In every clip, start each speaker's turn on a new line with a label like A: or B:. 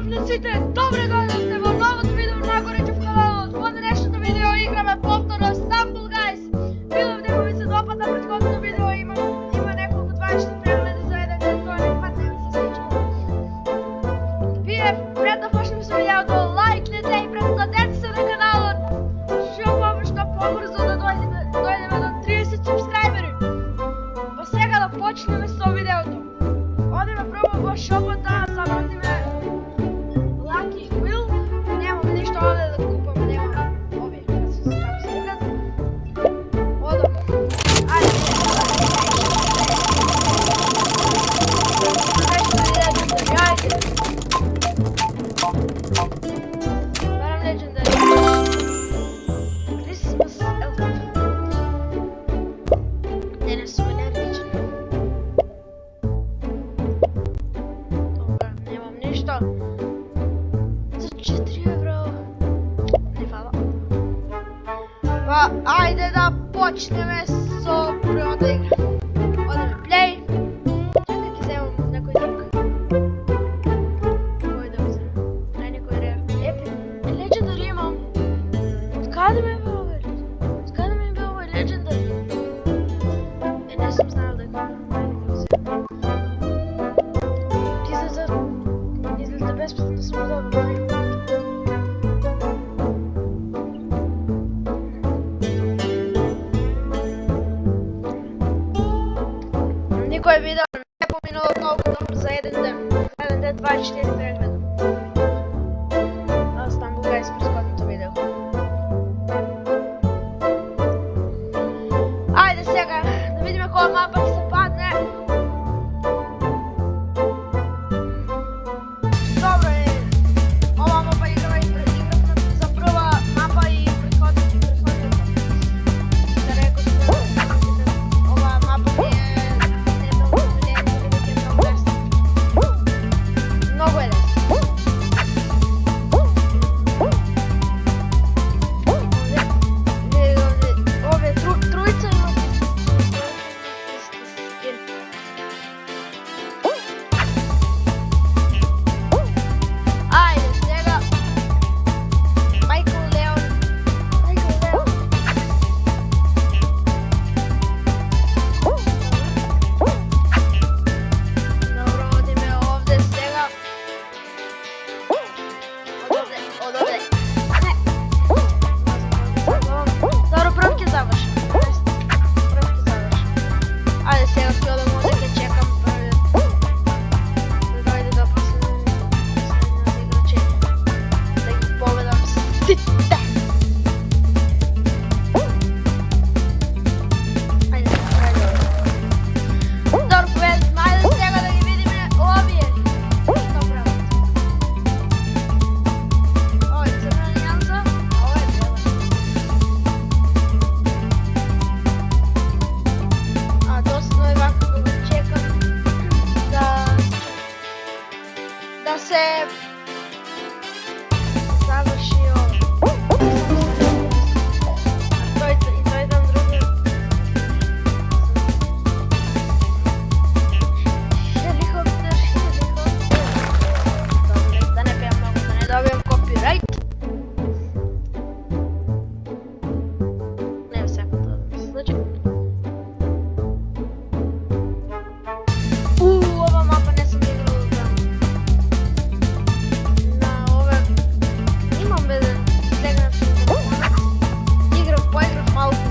A: на сите, добре дојдовте во новото видео на Горичев каналот. Во денешното видео играме повторно Stumble Guys. Било дека ви се допадна претходното видео, има неколку 20 прегледи за еден ден, тоа не пат не ми се случи. Вие пред да почнеме со видеото, лајкнете и претплатете се на каналот. Што побрзо да дојдеме до 30 субскрајбери. Па сега да почнеме со видеото. Одиме прво во шопот да забратиме Lucky Wheel. Немам ништо овде да купам, немам овие како се викат. Одам. Ајде. Барам Legendary. Christmas elf. Денес сум енергичен. Немам ништо. За 4 евро. Не фала. Па, ајде да почнеме со првата игра. Одиме play. Чекај ќе земам некој друг. Кој да вземам? Ај некој реа. Legendary имам. Откаде ме бе овој? Откаде ме бе овој Legendary? Не сум знаел дека излезе бесплатно сум добро. Никој видео не поминало толку добро за еден ден. Еден ден 24 прегледа. Stumble Guys прескотното видео. Ајде сега да видиме која мапа ќе се падне. Добро е. Ова мапа играва за прва мапа и претходната. Да реков ова мапа ми е много лесно, дека е много лесно. Много е лесно. Овие тројца имат скин. Ајде сега Майкл Леон. Добро, одиме овде сега. Од овде. Не. Добро, прв ќе завршим. Ајде сега ќе одам овде, ќе чекам првиот да дојде до последниот играч да ги победам сите. Ајде, добро, победим. Ајде сега да ги видиме овие. Што прават? Ова е црна алијанса, а ова е бела. Досно е вака да го чекам да се заврши ова. И дојдам другиот. Хеликоптер. Добре, да не пеам многу, да не добијам копирајт. Не би сакал тоа да ми се случи. Ова мапа не сум играл таму. На ова имам еден сегнат со телефонот. Поиграв малку.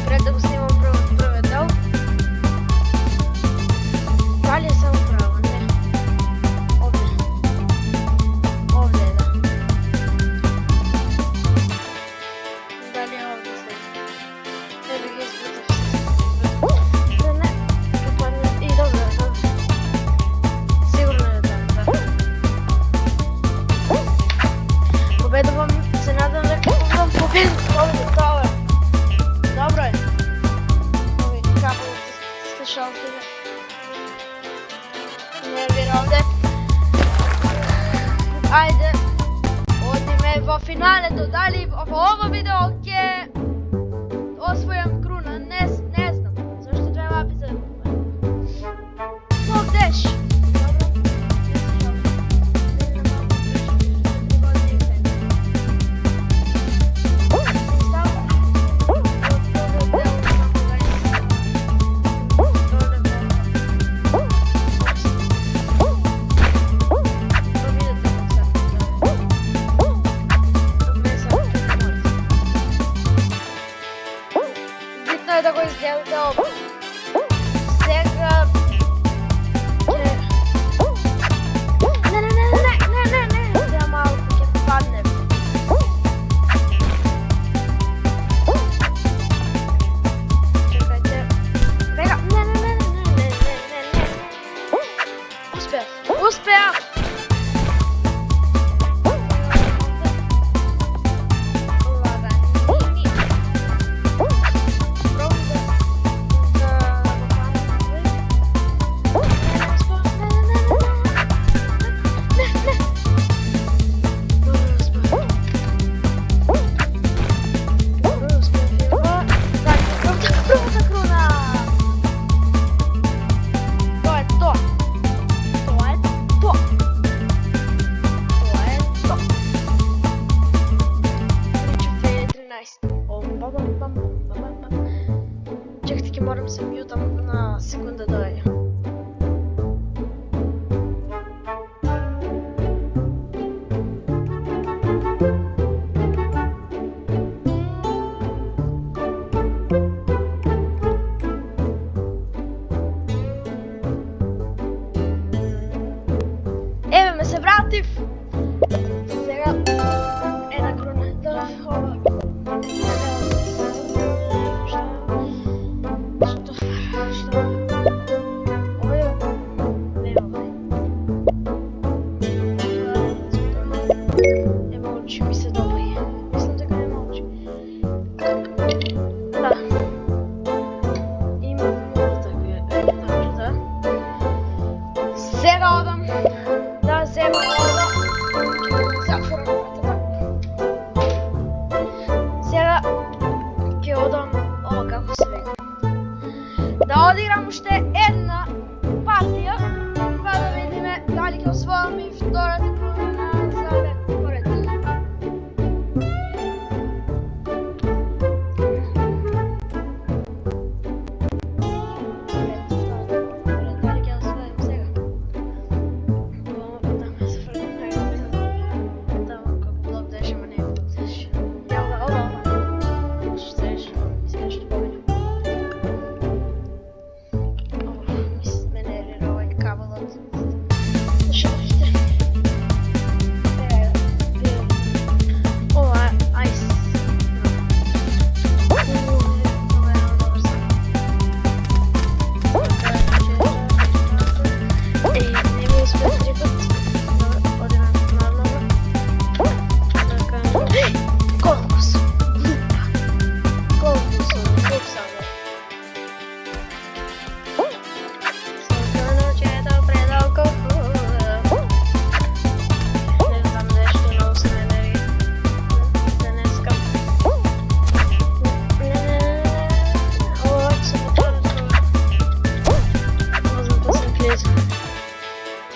A: Пред да го снимам првиот дел. Дали е само право? Не. Овде. Овде е, да. Дали е овде сега? Не би ги испратав се. Да не. И добро. Сигурно е таму, да. Победувам, се надам дека победувам тоа. Добро е. Ови капалите слушалките. Не вира овде. Ајде. Одиме во финалето. Дали во ово видео ќе освојам круна? Не знам. Зашто две мапи за овдеш. Добро. ме се вратив. Сега една круна. Да, ова. Да одиграм уште една партија, па да видиме дали ќе освојам и втората круна за поред. Дали ќе освојам сега? Ова па тamo се фрлим него. Тамо како блок деше, ма не е блок деше. Ова. Што еш? Мислиш што повеќе.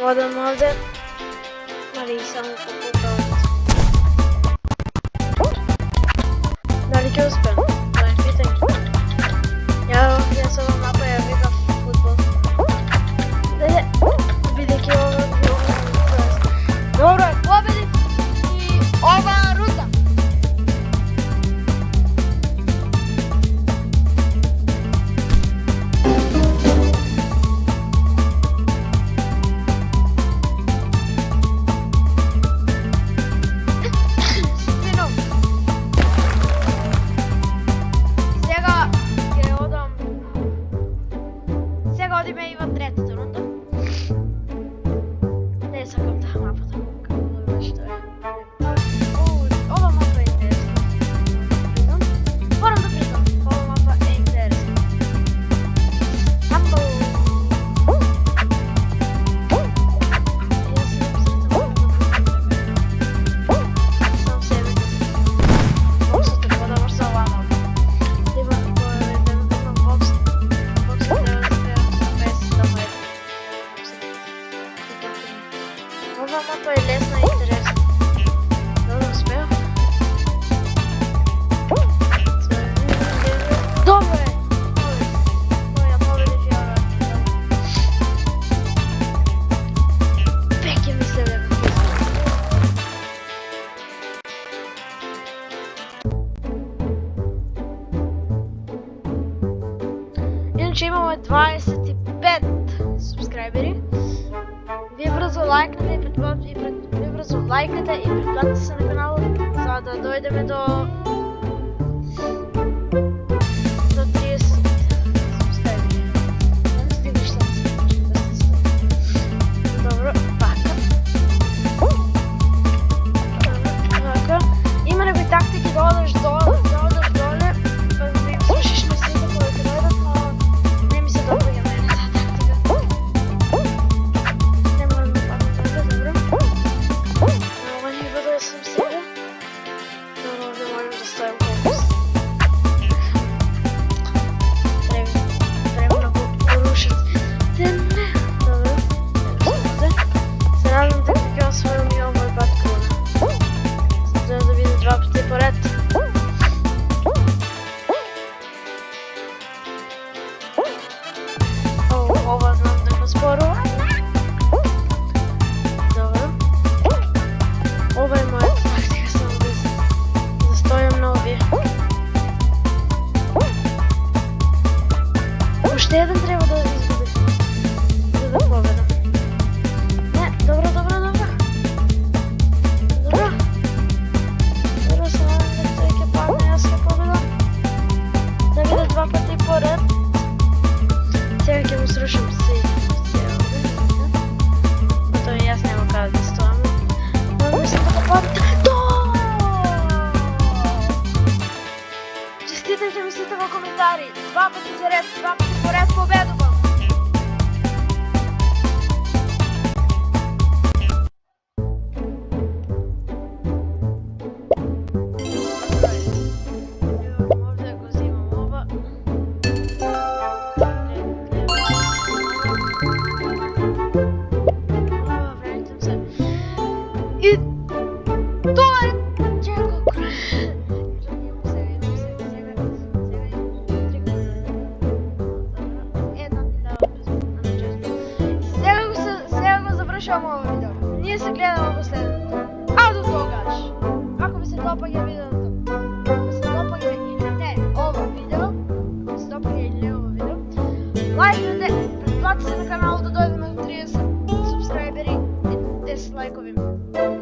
A: Одам овде, мали само покупавам. Дали ќе успеам? Това е питање. Ја со ова мапа ја викав футбол. Бидејќи ова добро, победив и ова рунда. Одиме и во третата рунда. Не сакам таа мапата, како добро што е. Ова мапа е интересна. Морам да признам, ова мапа е интересна. Амбо! Јас имам сретен сам себе. Боксот е подобар за ова мапа. Има бокс. Ова мапа е лесна и интересна. Добро успеав. Добро е! Ја победив ја ова. Веќе мислев дека ќе успеам. Иначе имаме 25 субскрайбери. Вие брзо лајкнете и претплатите се на каналот за да дојдеме до 30 субскрайбери. Стигнеш да се. Добро, така. Има некои тактики да одеш доле, па да им слушаш мислите кои ќе дојдат, но не ми се допаѓа мене таа тактика. Не морам да падам добре, добро. На ова ниво да сум сега. Но овде можам да завршуваме ова видео. Ние се гледаме во следното. А до тогаш, ако ви се допаѓа видеото, ако се допаѓа или не ова видео, ако се допаѓа или не ова видео, лајкнете, претплатите се на каналот да дојдеме до 30 субскрајбери и 10 лајкови.